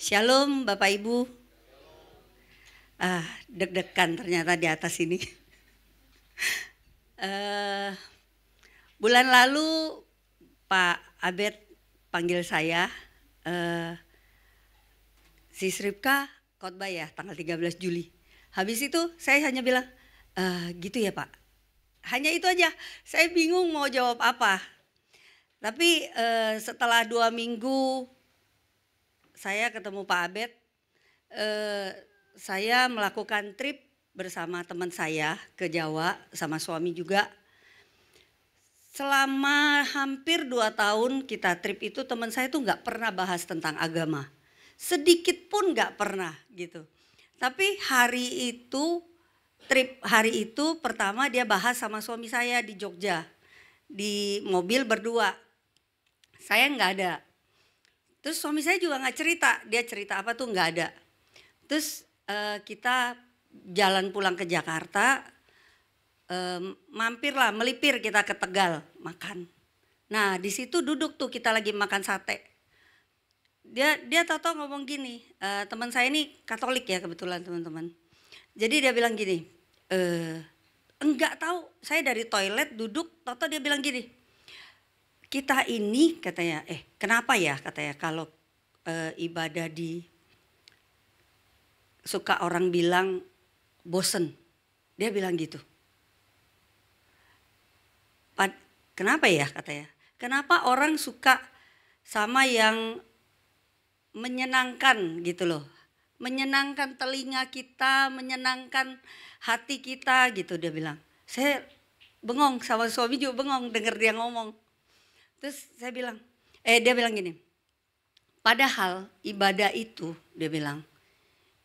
Shalom Bapak Ibu. Deg-degan ternyata di atas ini. Bulan lalu Pak Abed panggil saya, si Sripka khotbah ya tanggal 13 Juli. Habis itu saya hanya bilang, gitu ya Pak. Hanya itu aja, saya bingung mau jawab apa. Tapi setelah 2 minggu saya ketemu Pak Abed, saya melakukan trip bersama teman saya ke Jawa sama suami juga. Selama hampir 2 tahun kita trip itu teman saya tuh nggak pernah bahas tentang agama. Sedikit pun nggak pernah gitu. Tapi trip hari itu pertama dia bahas sama suami saya di Jogja. Di mobil berdua. Saya nggak ada. Terus suami saya juga nggak cerita. Dia cerita apa tuh nggak ada. Terus kita jalan pulang ke Jakarta, melipir kita ke Tegal makan. Nah di situ duduk tuh kita lagi makan sate. Dia tahu-tahu ngomong gini, teman saya ini Katolik ya kebetulan teman-teman. Jadi dia bilang gini, enggak tahu, saya dari toilet duduk, tahu-tahu dia bilang gini, kita ini katanya, kenapa ya katanya kalau ibadah suka orang bilang bosen, dia bilang gitu. Kenapa ya katanya, kenapa orang suka sama yang menyenangkan gitu loh, menyenangkan telinga kita, menyenangkan hati kita gitu, dia bilang. Saya bengong, sama suami juga bengong denger dia ngomong. Terus saya bilang, dia bilang gini, padahal ibadah itu, dia bilang,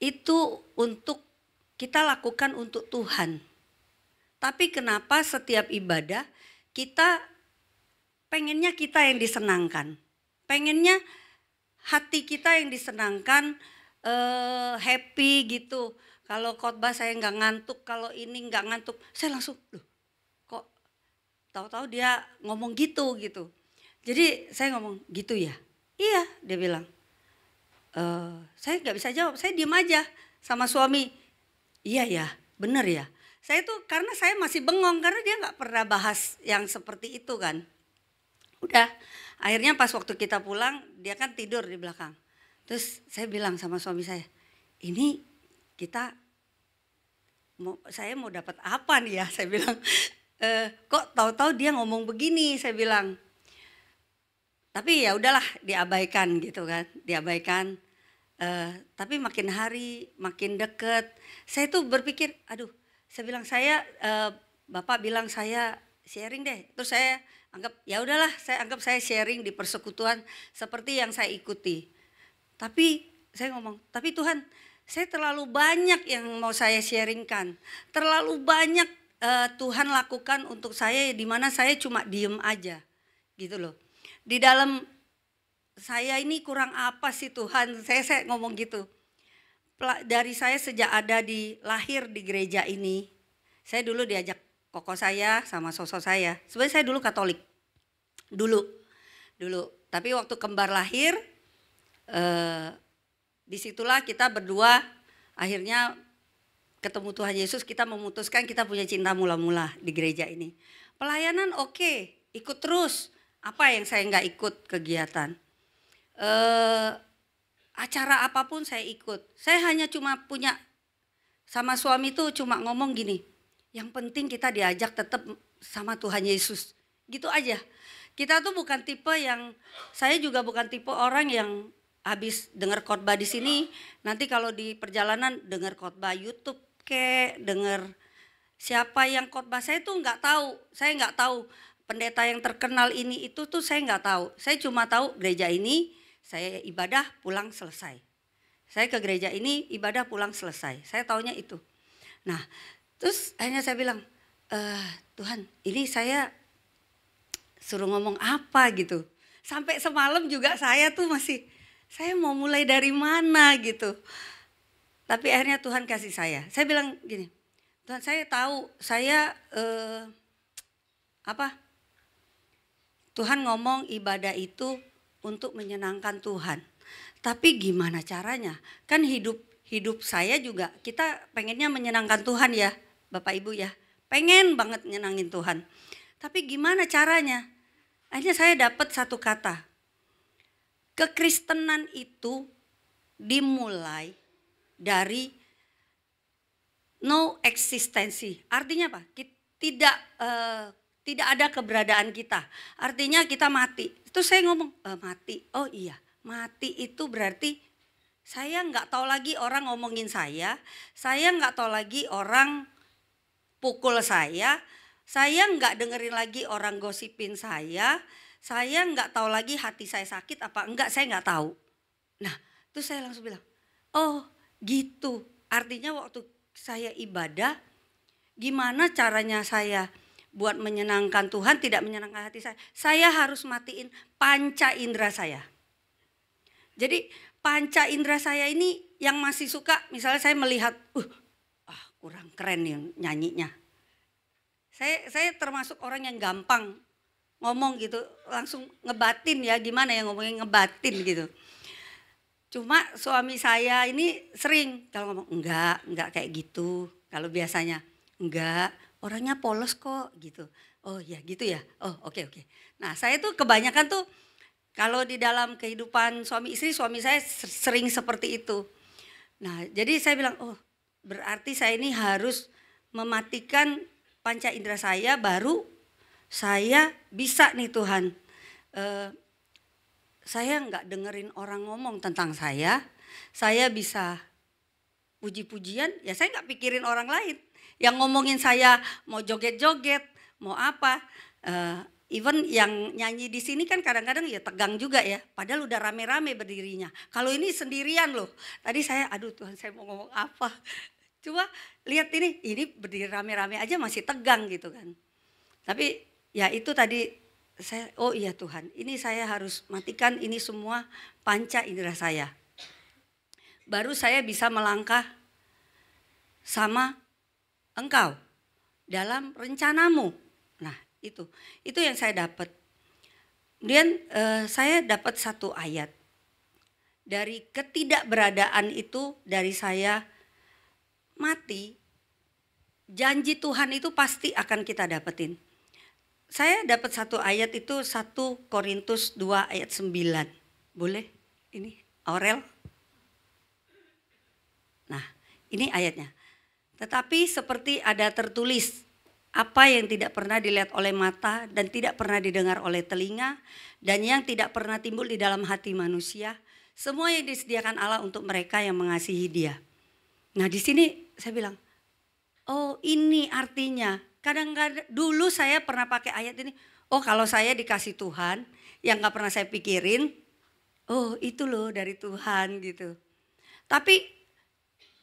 itu untuk kita lakukan untuk Tuhan. Tapi kenapa setiap ibadah kita pengennya kita yang disenangkan, pengennya hati kita yang disenangkan, happy gitu. Kalau khotbah saya nggak ngantuk, kalau ini nggak ngantuk, saya langsung, loh kok tahu-tahu dia ngomong gitu. Jadi saya ngomong gitu ya, iya dia bilang. Saya nggak bisa jawab, saya diem aja sama suami. Iya ya, bener ya. Saya tuh karena saya masih bengong karena dia nggak pernah bahas yang seperti itu kan. Udah, akhirnya pas waktu kita pulang dia kan tidur di belakang. Terus saya bilang sama suami saya, ini saya mau dapat apa nih ya? Saya bilang, kok tahu-tahu dia ngomong begini? Saya bilang. Tapi ya udahlah diabaikan gitu kan, diabaikan. Tapi makin hari makin deket, saya tuh berpikir, aduh, saya bilang Bapak bilang saya sharing deh, terus saya anggap ya udahlah, saya anggap saya sharing di persekutuan seperti yang saya ikuti. Tapi saya ngomong, tapi Tuhan, saya terlalu banyak yang mau saya sharingkan, terlalu banyak Tuhan lakukan untuk saya di mana saya cuma diem aja, gitu loh. Di dalam saya ini kurang apa sih Tuhan, saya ngomong gitu. Dari saya sejak lahir di gereja ini, saya dulu diajak koko saya sama sosok saya. Sebenarnya saya dulu Katolik, dulu. Tapi waktu kembar lahir, disitulah kita berdua akhirnya ketemu Tuhan Yesus, kita memutuskan kita punya cinta mula-mula di gereja ini. Pelayanan oke, ikut terus. Apa yang saya nggak ikut kegiatan? Acara apapun saya ikut. Saya hanya cuma punya sama suami tuh cuma ngomong gini, yang penting kita diajak tetap sama Tuhan Yesus. Gitu aja. Kita tuh bukan tipe saya juga bukan tipe orang yang habis dengar khotbah di sini, nanti kalau di perjalanan dengar khotbah YouTube dengar siapa yang khotbah, saya tuh nggak tahu. Saya nggak tahu pendeta yang terkenal ini itu tuh saya nggak tahu. Saya cuma tahu gereja ini, saya ibadah pulang selesai. Saya ke gereja ini ibadah pulang selesai. Saya taunya itu. Nah, terus akhirnya saya bilang, Tuhan, ini saya suruh ngomong apa gitu. Sampai semalam juga saya tuh saya mau mulai dari mana gitu. Tapi akhirnya Tuhan kasih saya. Saya bilang gini, Tuhan, saya tahu saya Tuhan ngomong ibadah itu untuk menyenangkan Tuhan. Tapi gimana caranya? Kan hidup saya juga kita pengennya menyenangkan Tuhan ya, Bapak Ibu ya. Pengen banget nyenangin Tuhan. Tapi gimana caranya? Akhirnya saya dapat satu kata. Kekristenan itu dimulai dari no eksistensi. Artinya apa? Tidak ada keberadaan kita. Artinya kita mati. Itu saya ngomong, mati. Oh iya, mati itu berarti saya nggak tahu lagi orang ngomongin saya nggak tahu lagi orang pukul saya nggak dengerin lagi orang gosipin saya nggak tahu lagi hati saya sakit apa enggak, saya nggak tahu. Nah, terus saya langsung bilang, oh gitu. Artinya waktu saya ibadah, gimana caranya saya buat menyenangkan Tuhan, tidak menyenangkan hati saya. Saya harus matiin panca indera saya. Jadi panca indera saya ini yang masih suka, misalnya saya melihat, kurang keren nih nyanyinya. Saya termasuk orang yang gampang ngomong gitu, langsung ngebatin ya, gimana ya ngomongnya, ngebatin gitu. Cuma suami saya ini sering kalau ngomong, enggak kayak gitu. Kalau biasanya, enggak, orangnya polos kok gitu. Oh ya gitu ya, oh oke. Nah saya tuh kebanyakan tuh, kalau di dalam kehidupan suami istri, suami saya sering seperti itu. Nah jadi saya bilang, oh berarti saya ini harus mematikan panca indera saya, baru saya bisa nih Tuhan. Saya nggak dengerin orang ngomong tentang saya bisa puji-pujian, ya saya nggak pikirin orang lain. Yang ngomongin saya mau joget-joget, mau apa. Even yang nyanyi di sini kan kadang-kadang ya tegang juga ya. Padahal udah rame-rame berdirinya. Kalau ini sendirian loh. Tadi saya, aduh Tuhan saya mau ngomong apa. Coba lihat ini berdiri rame-rame aja masih tegang gitu kan. Tapi ya itu tadi saya, oh iya Tuhan, ini saya harus matikan ini semua panca indera saya. Baru saya bisa melangkah sama Engkau dalam rencanamu. Nah itu yang saya dapat. Kemudian saya dapat satu ayat. Dari ketidakberadaan itu, dari saya mati, janji Tuhan itu pasti akan kita dapetin. Saya dapat satu ayat itu 1 Korintus 2 ayat 9. Boleh? Ini Aurel. Nah, ini ayatnya. Tetapi seperti ada tertulis, apa yang tidak pernah dilihat oleh mata dan tidak pernah didengar oleh telinga dan yang tidak pernah timbul di dalam hati manusia, semua yang disediakan Allah untuk mereka yang mengasihi Dia. Nah, di sini saya bilang, oh ini artinya. Kadang-kadang dulu saya pernah pakai ayat ini, oh kalau saya dikasih Tuhan yang gak pernah saya pikirin, oh itu loh dari Tuhan gitu. Tapi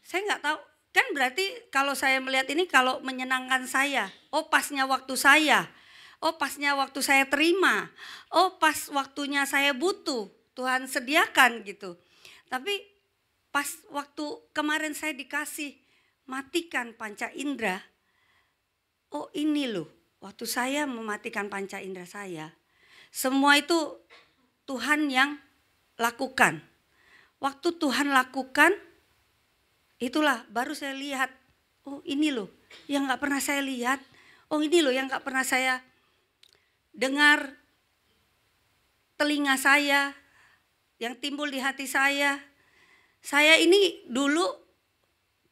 saya gak tahu, kan berarti kalau saya melihat ini kalau menyenangkan saya, oh pasnya waktu saya, oh pasnya waktu saya terima, oh pas waktunya saya butuh, Tuhan sediakan gitu. Tapi pas waktu kemarin saya dikasih matikan panca indera, oh ini loh, waktu saya mematikan panca indera saya, semua itu Tuhan yang lakukan. Waktu Tuhan lakukan, itulah baru saya lihat, oh ini loh yang gak pernah saya lihat, oh ini loh yang gak pernah saya dengar, telinga saya, yang timbul di hati saya. Saya ini dulu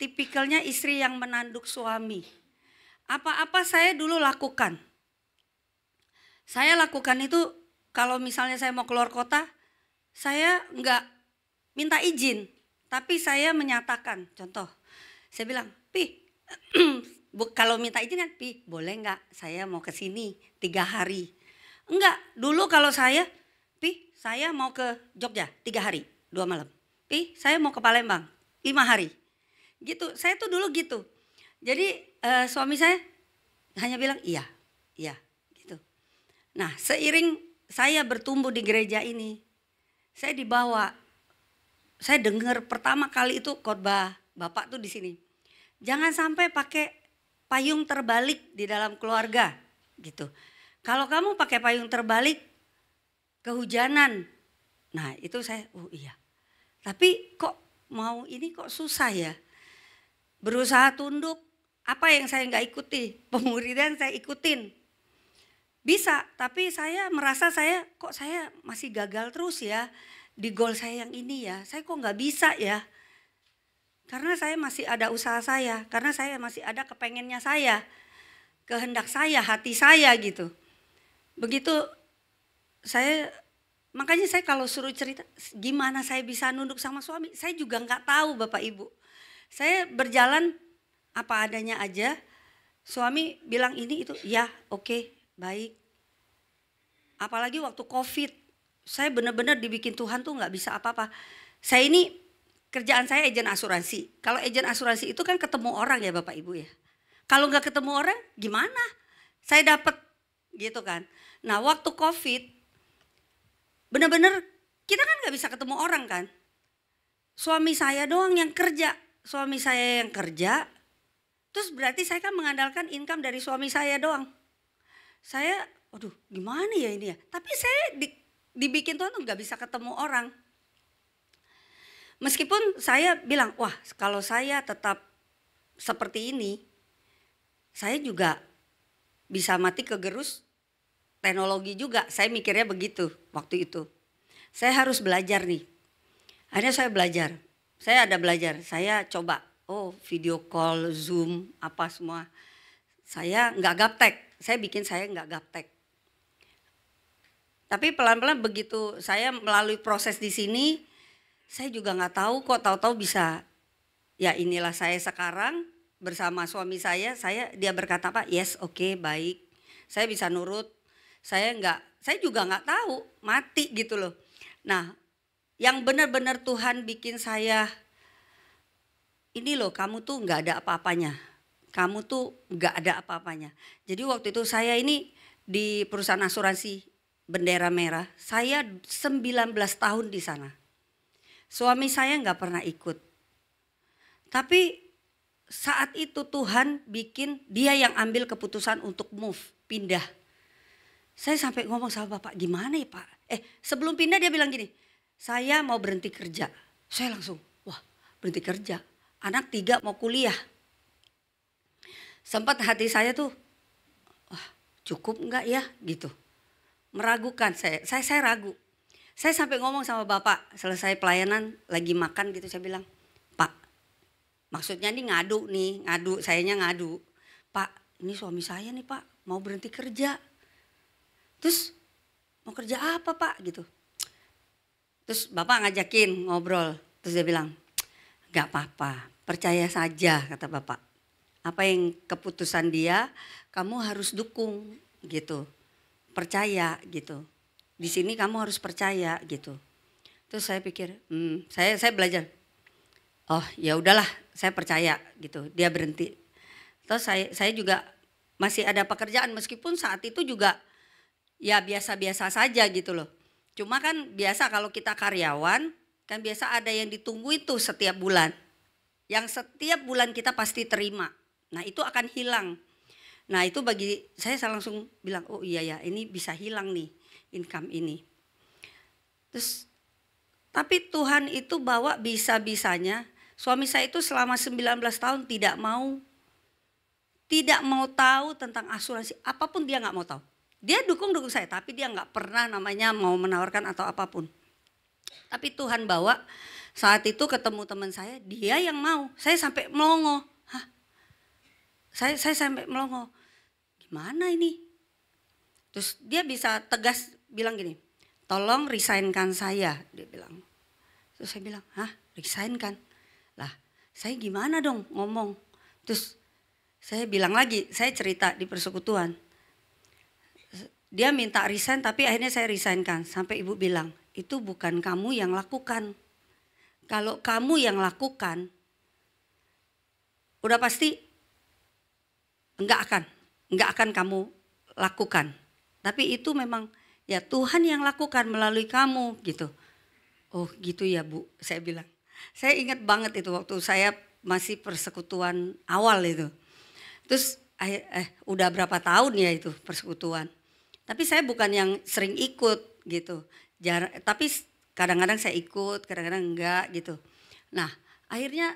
tipikalnya istri yang menanduk suami. Apa-apa saya dulu lakukan. Saya lakukan itu kalau misalnya saya mau keluar kota, saya enggak minta izin. Tapi saya menyatakan, contoh, saya bilang, Pi, kalau minta izin kan, Pi, boleh enggak saya mau ke sini 3 hari. Enggak, dulu kalau saya, Pi, saya mau ke Jogja 3 hari, 2 malam. Pi, saya mau ke Palembang 5 hari. Gitu, saya tuh dulu gitu. Jadi suami saya hanya bilang iya gitu. Nah seiring saya bertumbuh di gereja ini, saya dibawa, saya dengar pertama kali itu khotbah Bapak tuh di sini. Jangan sampai pakai payung terbalik di dalam keluarga gitu. Kalau kamu pakai payung terbalik kehujanan, nah itu saya, oh iya. Tapi kok mau ini kok susah ya. Berusaha tunduk, apa yang saya nggak ikuti, pemuridan saya ikutin. Bisa, tapi saya merasa saya masih gagal terus ya di goal saya yang ini ya. Saya kok nggak bisa ya. Karena saya masih ada usaha saya, karena saya masih ada kepengennya saya, kehendak saya, hati saya gitu. Begitu makanya saya kalau suruh cerita gimana saya bisa nunduk sama suami, saya juga nggak tahu Bapak Ibu. Saya berjalan apa adanya aja, suami bilang ini itu, ya oke, baik. Apalagi waktu COVID, saya benar-benar dibikin Tuhan tuh nggak bisa apa-apa. Saya ini kerjaan saya agen asuransi. Kalau agen asuransi itu kan ketemu orang ya Bapak Ibu ya. Kalau nggak ketemu orang gimana? Saya dapat gitu kan. Nah waktu COVID benar-benar kita kan nggak bisa ketemu orang kan. Suami saya doang yang kerja. Suami saya yang kerja. Terus berarti saya kan mengandalkan income dari suami saya doang. Saya waduh gimana ya ini ya. Tapi saya dibikin Tuhan tuh nggak bisa ketemu orang. Meskipun saya bilang, wah kalau saya tetap seperti ini, saya juga bisa mati kegerus teknologi juga. Saya mikirnya begitu waktu itu. Saya harus belajar nih. Akhirnya saya belajar. Saya ada belajar, saya coba, video call, Zoom, apa semua. Saya nggak gaptek, saya nggak gaptek. Tapi pelan-pelan begitu saya melalui proses di sini, saya juga nggak tahu kok tahu-tahu bisa. Ya inilah saya sekarang bersama suami saya dia berkata apa? Yes, oke, baik. Saya bisa nurut. Saya juga nggak tahu, mati gitu loh. Nah, yang benar-benar Tuhan bikin saya ini loh, kamu tuh nggak ada apa-apanya. Kamu tuh nggak ada apa-apanya. Jadi waktu itu saya ini di perusahaan asuransi Bendera Merah, saya 19 tahun di sana. Suami saya nggak pernah ikut. Tapi saat itu Tuhan bikin dia yang ambil keputusan untuk move, pindah. Saya sampai ngomong sama Bapak, gimana ya Pak? Sebelum pindah dia bilang gini, saya mau berhenti kerja. Saya langsung, wah berhenti kerja. Anak 3 mau kuliah. Sempat hati saya tuh, wah cukup enggak ya gitu. Meragukan, saya ragu. Saya sampai ngomong sama Bapak, selesai pelayanan lagi makan gitu, saya bilang, Pak, maksudnya nih ngadu, sayanya ngadu. Pak, ini suami saya nih Pak, mau berhenti kerja. Terus mau kerja apa Pak gitu. Terus Bapak ngajakin ngobrol, terus dia bilang, gak apa-apa, percaya saja kata Bapak. Apa yang keputusan dia, kamu harus dukung gitu, percaya gitu. Di sini kamu harus percaya gitu. Terus saya pikir, saya belajar. Oh ya udahlah, saya percaya gitu. Dia berhenti. Terus saya juga masih ada pekerjaan meskipun saat itu juga ya biasa-biasa saja gitu loh. Cuma kan biasa kalau kita karyawan kan biasa ada yang ditunggu itu setiap bulan. Yang setiap bulan kita pasti terima. Nah itu akan hilang. Nah itu bagi saya langsung bilang, oh iya ya ini bisa hilang nih income ini. Terus tapi Tuhan itu bawa bisa-bisanya. Suami saya itu selama 19 tahun tidak mau tahu tentang asuransi. Apapun dia nggak mau tahu. Dia dukung saya tapi dia nggak pernah namanya mau menawarkan atau apapun. Tapi Tuhan bawa saat itu ketemu teman saya, dia yang mau. Saya sampai melongo. Hah? Saya sampai melongo. Gimana ini? Terus dia bisa tegas bilang gini, tolong resignkan saya, dia bilang. Terus saya bilang, hah resignkan? Lah saya gimana dong ngomong? Terus saya bilang lagi, saya cerita di persekutuan. Dia minta resign tapi akhirnya saya resignkan. Sampai ibu bilang, itu bukan kamu yang lakukan. Kalau kamu yang lakukan, udah pasti enggak akan kamu lakukan. Tapi itu memang ya Tuhan yang lakukan melalui kamu gitu. Oh gitu ya Bu, saya bilang. Saya ingat banget itu waktu saya masih persekutuan awal itu. Terus udah berapa tahun ya itu persekutuan. Tapi saya bukan yang sering ikut gitu. Tapi kadang-kadang saya ikut, kadang-kadang enggak gitu. Nah akhirnya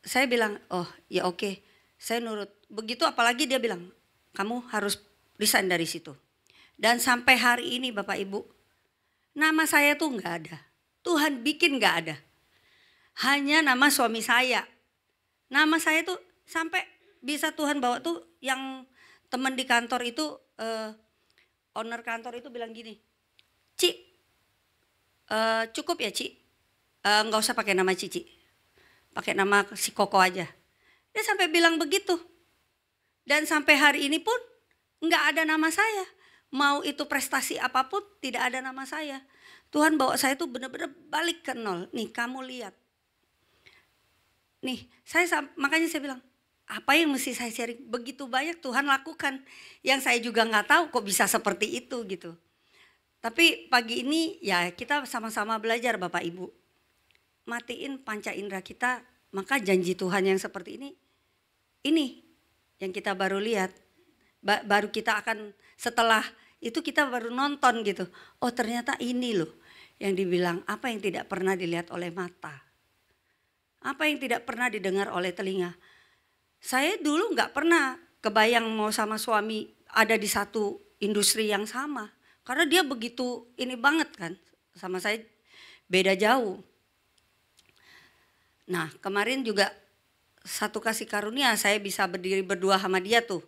saya bilang, oh ya oke, saya nurut. Begitu apalagi dia bilang, kamu harus resign dari situ. Dan sampai hari ini Bapak Ibu, nama saya tuh nggak ada. Tuhan bikin nggak ada. Hanya nama suami saya. Nama saya tuh sampai bisa Tuhan bawa tuh yang teman di kantor itu, owner kantor itu bilang gini, Ci, cukup ya Ci, nggak usah pakai nama Cici, pakai nama si Koko aja. Dia sampai bilang begitu. Dan sampai hari ini pun nggak ada nama saya. Mau itu prestasi apapun tidak ada nama saya. Tuhan bawa saya tuh benar-benar balik ke nol. Nih kamu lihat. Nih makanya saya bilang, apa yang mesti saya sharing? Begitu banyak Tuhan lakukan. Yang saya juga nggak tahu kok bisa seperti itu gitu. Tapi pagi ini ya kita sama-sama belajar Bapak Ibu. Matiin panca indera kita, maka janji Tuhan yang seperti ini yang kita baru lihat. Baru kita akan setelah itu kita baru nonton gitu. Oh ternyata ini loh yang dibilang, apa yang tidak pernah dilihat oleh mata. Apa yang tidak pernah didengar oleh telinga. Saya dulu nggak pernah kebayang mau sama suami ada di satu industri yang sama. Karena dia begitu ini banget kan, sama saya beda jauh. Nah kemarin juga satu kasih karunia saya bisa berdiri berdua sama dia tuh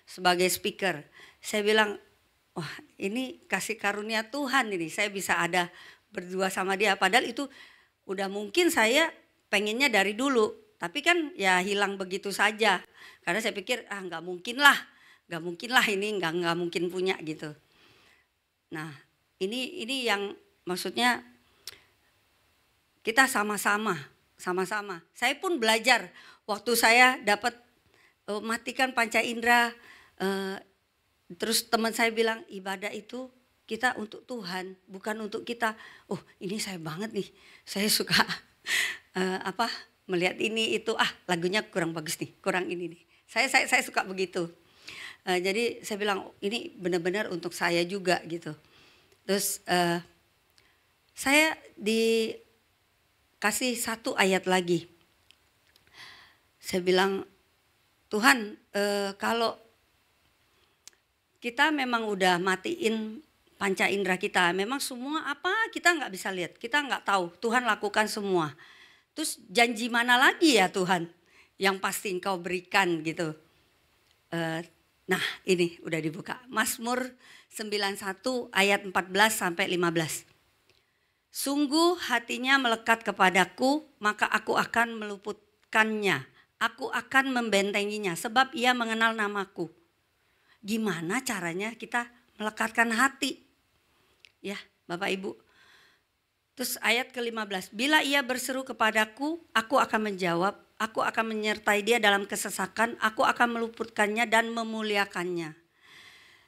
sebagai speaker. Saya bilang, wah ini kasih karunia Tuhan ini, saya bisa ada berdua sama dia. Padahal itu udah mungkin saya pengennya dari dulu. Tapi kan ya hilang begitu saja. Karena saya pikir nggak mungkin lah ini nggak mungkin punya gitu. Nah ini yang maksudnya kita sama-sama. Saya pun belajar waktu saya dapat matikan panca indera. Terus teman saya bilang ibadah itu kita untuk Tuhan, bukan untuk kita. Oh ini saya banget nih, saya suka melihat ini itu lagunya kurang bagus nih, kurang ini nih. Saya suka begitu. Jadi saya bilang ini benar-benar untuk saya juga gitu. Terus saya dikasih satu ayat lagi. Saya bilang Tuhan kalau kita memang udah matiin panca indera kita, memang semua apa kita nggak bisa lihat, kita nggak tahu. Tuhan lakukan semua. Terus janji mana lagi ya Tuhan yang pasti Engkau berikan gitu. Nah ini udah dibuka. Mazmur 91 ayat 14 sampai 15. Sungguh hatinya melekat kepadaku, maka aku akan meluputkannya. Aku akan membentenginya sebab ia mengenal namaku. Gimana caranya kita melekatkan hati? Ya Bapak Ibu. Terus ayat ke-15. Bila ia berseru kepadaku, aku akan menjawab. Aku akan menyertai dia dalam kesesakan. Aku akan meluputkannya dan memuliakannya.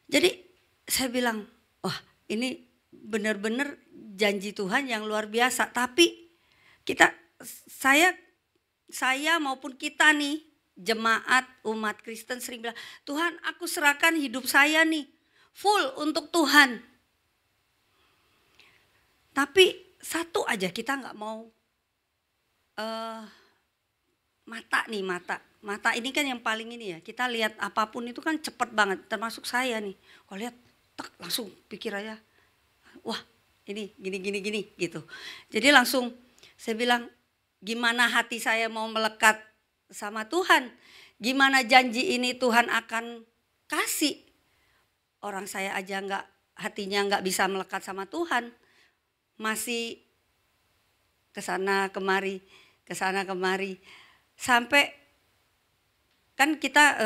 Jadi saya bilang, wah ini benar-benar janji Tuhan yang luar biasa. Tapi saya maupun kita nih, jemaat umat Kristen sering bilang, Tuhan aku serahkan hidup saya nih full untuk Tuhan. Tapi satu aja kita nggak mau, mata ini kan yang paling ini ya, kita lihat apapun itu kan cepet banget, termasuk saya nih, kalau lihat langsung pikir aja, wah ini gini gitu. Jadi langsung saya bilang, gimana hati saya mau melekat sama Tuhan, gimana janji ini Tuhan akan kasih. Orang saya aja hatinya nggak bisa melekat sama Tuhan, masih kesana kemari, sampai kan kita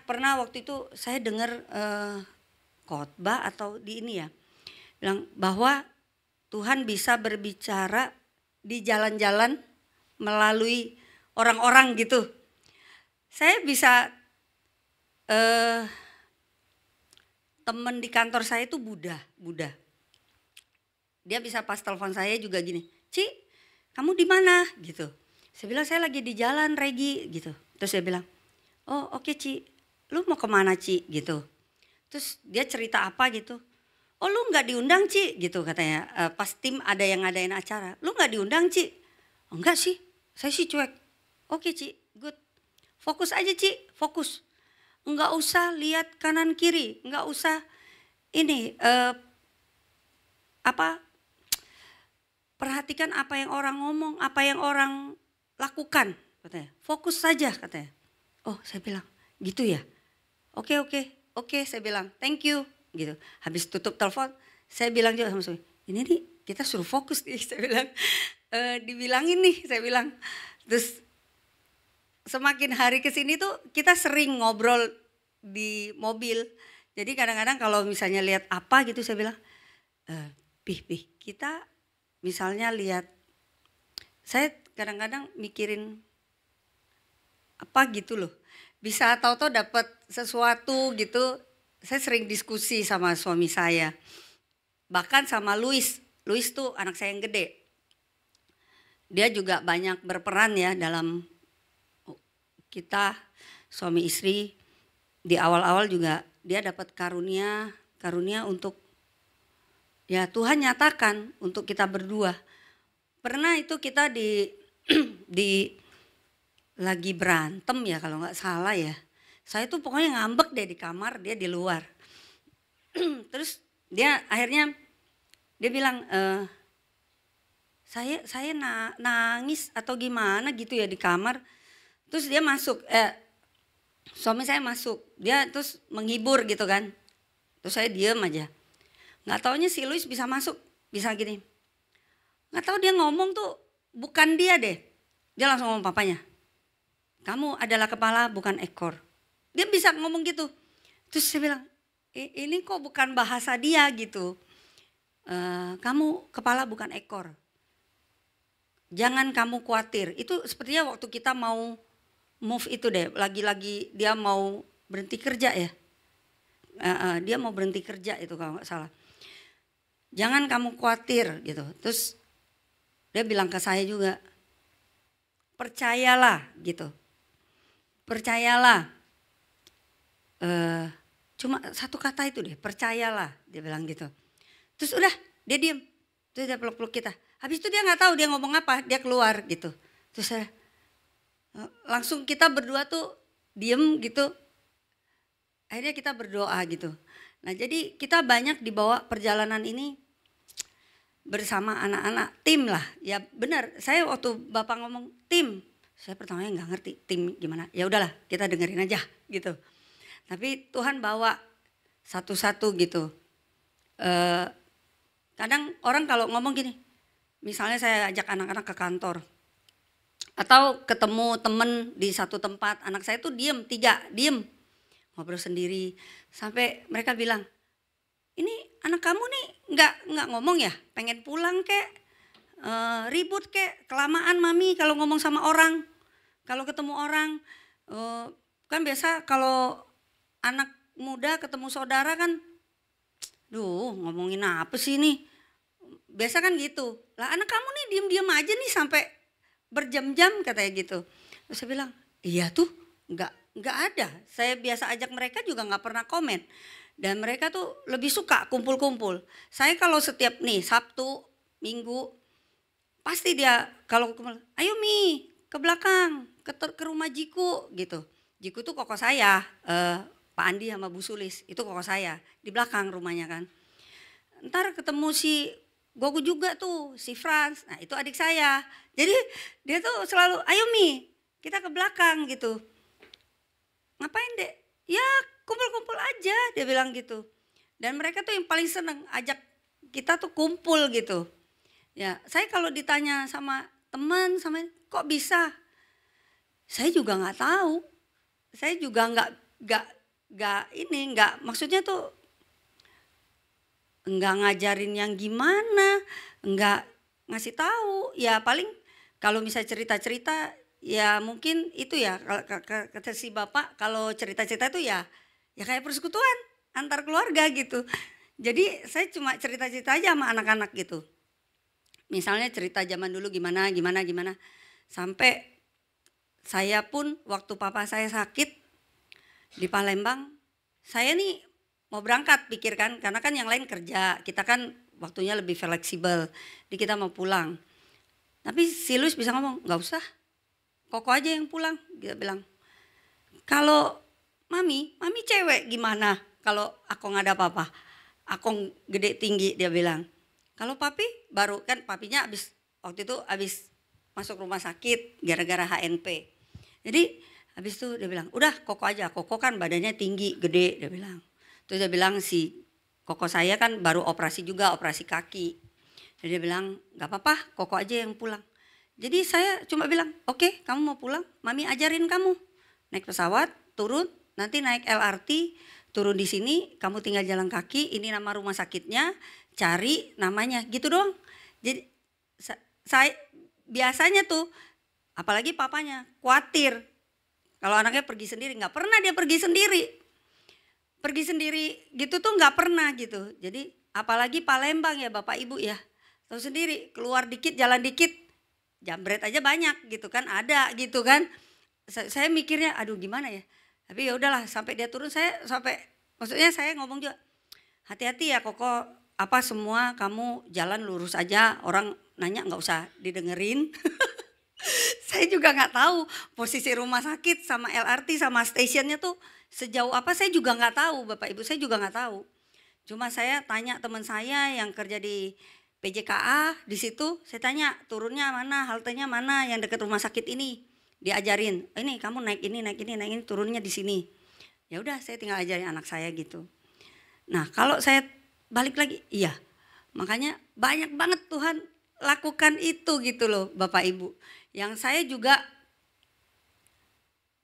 pernah waktu itu saya dengar khotbah atau di ini ya, bilang bahwa Tuhan bisa berbicara di jalan-jalan melalui orang-orang gitu. Saya bisa temen di kantor saya itu Buddha. Dia bisa pas telepon saya juga gini, Ci, kamu di mana? Gitu. Saya bilang saya lagi di jalan Regi gitu. Terus dia bilang, oh oke Ci, lu mau kemana Ci? Gitu. Terus dia cerita apa gitu. oh lu nggak diundang Ci gitu katanya. Pas tim ada yang ngadain acara, lu nggak diundang Ci? Oh, enggak sih, saya sih cuek. Oke Ci, good. Fokus aja Ci, fokus. Enggak usah lihat kanan kiri, enggak usah ini perhatikan apa yang orang ngomong, apa yang orang lakukan katanya. Fokus saja katanya. Oh saya bilang gitu ya. Oke saya bilang thank you gitu. Habis tutup telepon saya bilang juga sama suami, ini nih kita suruh fokus nih saya bilang. Dibilangin nih saya bilang. Terus semakin hari kesini tuh kita sering ngobrol di mobil. Jadi kadang-kadang kalau misalnya lihat apa gitu saya bilang, Pih kita misalnya lihat, saya kadang-kadang mikirin apa gitu loh. Bisa tahu-tahu dapat sesuatu gitu. Saya sering diskusi sama suami saya. Bahkan sama Luis. Luis tuh anak saya yang gede. Dia juga banyak berperan ya dalam kita suami istri. Di awal-awal juga dia dapat karunia untuk ya Tuhan nyatakan untuk kita berdua. Pernah itu kita di lagi berantem ya kalau nggak salah ya. Saya tuh pokoknya ngambek deh di kamar, dia di luar. Terus dia akhirnya dia bilang, saya nangis atau gimana gitu ya di kamar. Terus dia masuk, suami saya masuk, dia terus menghibur gitu kan. Terus saya diem aja. Nggak taunya si Luis bisa masuk, bisa gini. Nggak tahu dia ngomong tuh bukan dia deh. Dia langsung ngomong papanya, kamu adalah kepala bukan ekor. Dia bisa ngomong gitu. Terus saya bilang, ini kok bukan bahasa dia gitu. Kamu kepala bukan ekor. Jangan kamu khawatir. Itu sepertinya waktu kita mau move itu deh. Lagi-lagi dia mau berhenti kerja ya. Dia mau berhenti kerja itu kalau nggak salah. Jangan kamu khawatir gitu. Terus dia bilang ke saya juga, percayalah gitu. Percayalah. Cuma satu kata itu deh, percayalah, dia bilang gitu. Terus udah dia diem, terus dia peluk-peluk kita. Habis itu dia nggak tahu dia ngomong apa, dia keluar gitu. Terus saya langsung kita berdua tuh diem gitu. Akhirnya kita berdoa gitu. Nah jadi kita banyak dibawa perjalanan ini bersama anak-anak tim lah. Ya benar, saya waktu Bapak ngomong tim, saya pertamanya nggak ngerti tim gimana. Ya udahlah kita dengerin aja gitu. Tapi Tuhan bawa satu-satu gitu. Kadang orang kalau ngomong gini, misalnya saya ajak anak-anak ke kantor. Atau ketemu temen di satu tempat, anak saya tuh diem, diem. Ngobrol sendiri. Sampai mereka bilang, ini anak kamu nih nggak ngomong ya, pengen pulang kek, ribut kek, kelamaan mami kalau ngomong sama orang. Kalau ketemu orang, kan biasa kalau anak muda ketemu saudara kan, duh ngomongin apa sih nih, biasa kan gitu. Lah anak kamu nih diem-diem aja nih sampai berjam-jam katanya gitu. Terus saya bilang, iya tuh nggak ada. Saya biasa ajak mereka juga nggak pernah komen. Dan mereka tuh lebih suka kumpul-kumpul. Saya kalau setiap nih Sabtu, Minggu, pasti dia kalau kumpul, ayo Mi ke belakang, ke rumah Jiku gitu. Jiku tuh koko saya, Pak Andi sama Bu Sulis, itu koko saya. Di belakang rumahnya kan. Ntar ketemu si Goku juga tuh, si Franz, nah itu adik saya. Jadi dia tuh selalu, ayo Mi, kita ke belakang gitu. Ngapain dek? Ya kumpul-kumpul aja, dia bilang gitu. Dan mereka tuh yang paling seneng ajak kita tuh kumpul gitu. Ya saya kalau ditanya sama teman, kok bisa? Saya juga nggak tahu. Saya juga nggak maksudnya tuh nggak ngajarin yang gimana, nggak ngasih tahu. Ya paling kalau misalnya cerita-cerita ya mungkin itu ya kata si Bapak kalau cerita-cerita itu ya kayak persekutuan antar keluarga gitu. Jadi saya cuma cerita-cerita aja sama anak-anak gitu. Misalnya cerita zaman dulu gimana. Sampai saya pun waktu papa saya sakit di Palembang, saya nih mau berangkat pikirkan, karena kan yang lain kerja, kita kan waktunya lebih fleksibel, jadi kita mau pulang. Tapi si Luis bisa ngomong, nggak usah, Koko aja yang pulang. Dia bilang, kalau mami cewek gimana kalau aku nggak ada apa-apa, aku gede tinggi, dia bilang. Kalau papi baru, kan papinya waktu itu abis masuk rumah sakit gara-gara HNP. Jadi habis itu dia bilang, udah Koko aja, Koko kan badannya tinggi, gede, dia bilang. Terus dia bilang si Koko saya kan baru operasi juga, operasi kaki. Jadi dia bilang, gak apa-apa, Koko aja yang pulang. Jadi saya cuma bilang, oke, kamu mau pulang, mami ajarin kamu. Naik pesawat, turun, nanti naik LRT, turun di sini, kamu tinggal jalan kaki, ini nama rumah sakitnya, cari namanya, gitu doang. Jadi saya biasanya tuh, apalagi papanya, khawatir. Kalau anaknya pergi sendiri, gak pernah dia pergi sendiri. Pergi sendiri gitu tuh gak pernah gitu. Jadi apalagi Palembang ya Bapak Ibu ya. Tahu sendiri, keluar dikit, jalan dikit, jambret aja banyak gitu kan, ada gitu kan. Saya mikirnya aduh gimana ya. Tapi ya udahlah, sampai dia turun maksudnya saya ngomong juga, hati-hati ya Koko, apa semua kamu jalan lurus aja, orang nanya nggak usah didengerin. Saya juga nggak tahu posisi rumah sakit sama LRT sama stasiunnya tuh sejauh apa, saya juga nggak tahu Bapak Ibu, saya juga nggak tahu. Cuma saya tanya teman saya yang kerja di PJKA di situ, saya tanya turunnya mana, haltenya mana yang dekat rumah sakit ini. Diajarin, ini kamu naik ini, turunnya di sini. Ya udah, saya tinggal ajarin anak saya gitu. Nah, kalau saya balik lagi, iya. Makanya banyak banget Tuhan lakukan itu gitu loh Bapak Ibu. Yang saya juga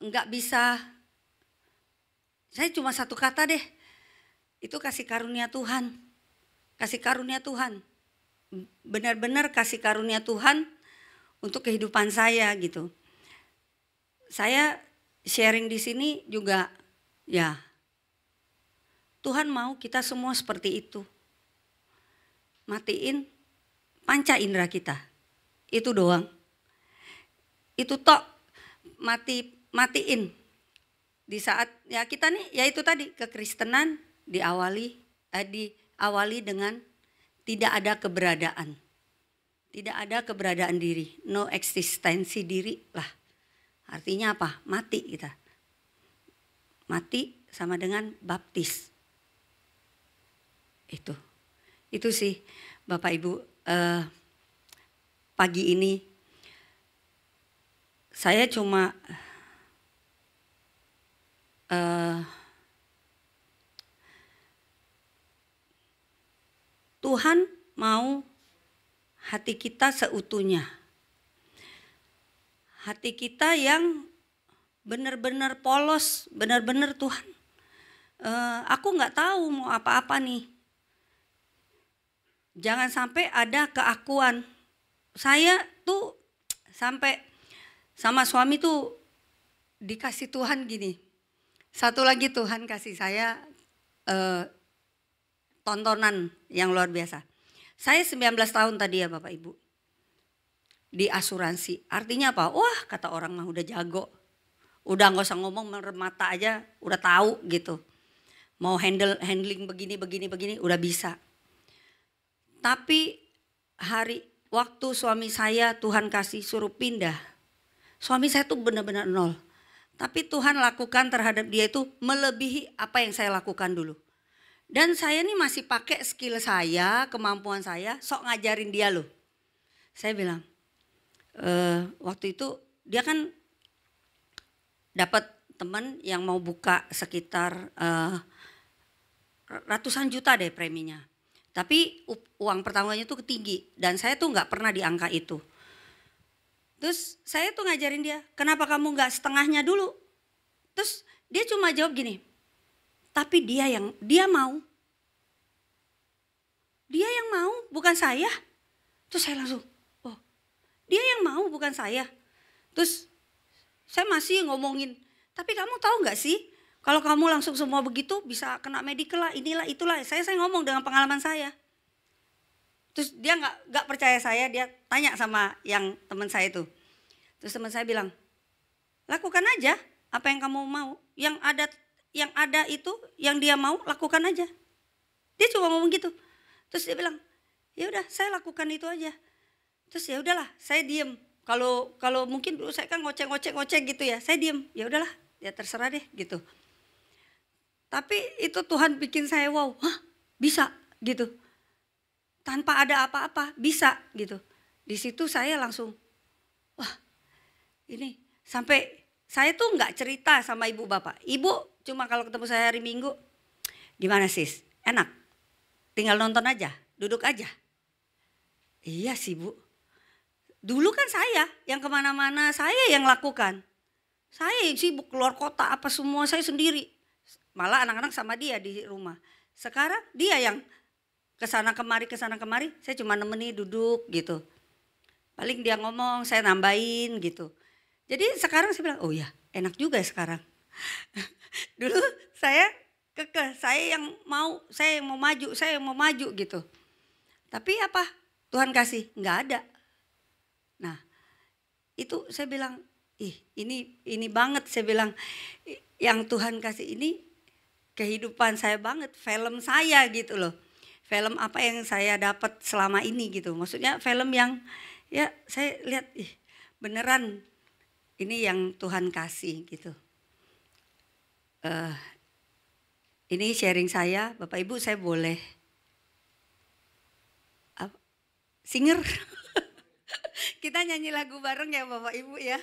nggak bisa, saya cuma satu kata deh, itu kasih karunia Tuhan. Kasih karunia Tuhan. Benar-benar kasih karunia Tuhan untuk kehidupan saya gitu. Saya sharing di sini juga ya, Tuhan mau kita semua seperti itu. Matiin panca indera kita. Itu doang. Itu tok, matiin. Di saat ya kita nih, ya itu tadi, kekristenan diawali dengan tidak ada keberadaan. Tidak ada keberadaan diri, no eksistensi diri lah. Artinya apa? Mati kita. Mati sama dengan baptis. Itu sih Bapak Ibu, pagi ini saya cuma Tuhan mau hati kita seutuhnya. Hati kita yang benar-benar polos, benar-benar Tuhan. Aku nggak tahu mau apa-apa nih. Jangan sampai ada keakuan. Saya tuh sampai sama suami tuh dikasih Tuhan gini. Satu lagi Tuhan kasih saya tontonan yang luar biasa. Saya 19 tahun tadi ya Bapak Ibu. Di asuransi. Artinya apa? Wah, kata orang mah udah jago. Udah nggak usah ngomong, mata aja udah tahu gitu. Mau handling begini udah bisa. Tapi waktu suami saya Tuhan kasih suruh pindah. Suami saya tuh benar-benar nol. Tapi Tuhan lakukan terhadap dia itu melebihi apa yang saya lakukan dulu. Dan saya nih masih pakai skill saya, kemampuan saya, sok ngajarin dia loh. Saya bilang, waktu itu dia kan dapat teman yang mau buka sekitar ratusan juta deh preminya. Tapi uang pertamanya tuh tinggi dan saya tuh nggak pernah di angka itu. Terus saya tuh ngajarin dia, kenapa kamu nggak setengahnya dulu? Terus dia cuma jawab gini, tapi dia mau. Dia yang mau, bukan saya. Terus saya langsung, oh dia yang mau bukan saya. Terus saya masih ngomongin, tapi kamu tahu nggak sih kalau kamu langsung semua begitu bisa kena medical lah, inilah itulah. Saya ngomong dengan pengalaman saya. Terus dia nggak percaya saya, dia tanya sama yang teman saya itu. Terus teman saya bilang, lakukan aja apa yang kamu mau. yang ada itu, yang dia mau lakukan aja. Dia cuma ngomong gitu. Terus dia bilang, ya udah saya lakukan itu aja. Terus ya udahlah, saya diem. Kalau mungkin dulu saya kan ngoceh gitu ya, saya diem. Ya udahlah, ya terserah deh gitu. Tapi itu Tuhan bikin saya wow, hah bisa gitu. Tanpa ada apa-apa bisa gitu. Di situ saya langsung, wah ini sampai saya tuh nggak cerita sama ibu bapak. Ibu cuma kalau ketemu saya hari Minggu, gimana sis? Enak, tinggal nonton aja, duduk aja. Iya sih bu. Dulu kan saya yang kemana-mana, saya yang lakukan. Saya yang sibuk keluar kota apa semua saya sendiri. Malah anak-anak sama dia di rumah. Sekarang dia yang kesana kemari, saya cuma nemeni duduk gitu. Paling dia ngomong, saya nambahin gitu. Jadi sekarang saya bilang, oh ya enak juga ya sekarang. Dulu saya kekeh, saya yang mau maju gitu. Tapi apa? Tuhan kasih, nggak ada. Nah itu saya bilang, ini banget saya bilang, yang Tuhan kasih ini kehidupan saya banget, film saya gitu loh. Film apa yang saya dapat selama ini gitu. Maksudnya film yang ya saya lihat beneran ini yang Tuhan kasih gitu. Ini sharing saya, Bapak Ibu saya boleh singer. Kita nyanyi lagu bareng ya Bapak Ibu ya.